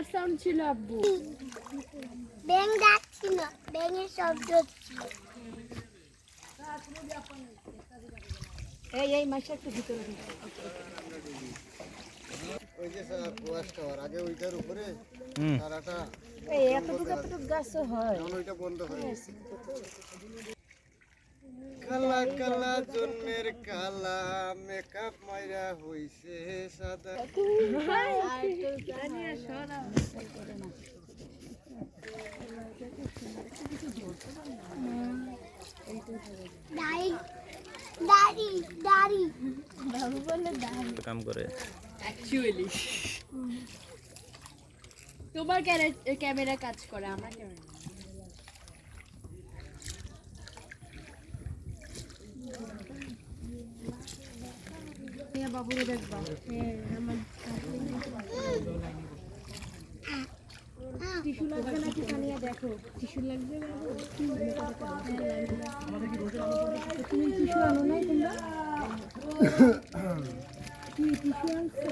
কার sound ছিল আব্বু? ব্যাং যাচ্ছিল, ব্যাঙের শব্দ হচ্ছিল। এই মাসটা একটু ভিতরে দিই। ওই যে ওয়াশ টাওয়ার আগে ওইটার উপরে তারাটা এই এতটুকু গাছ হয়। এখন ওইটা বন্ধ হয়ে গেছে। কালা কালা জন্মের কালা মেকআপ মাইরা হইছে সাদা। দাড়ি দাড়ি দাড়ি বাবু বলে দাড়ি কাম করে অ্যাকচুয়ালি তোমার ক্যামেরা কাজ করে, আমার ক্যামেরা বাবুরে দেখবা। আমার টিস্যু লাগবে নাকি কানিয়া দেখো, টিস্যু লাগবে বাবু? তুমি টিস্যু আনো নাই তোমরা? কি টিস্যু আনছো?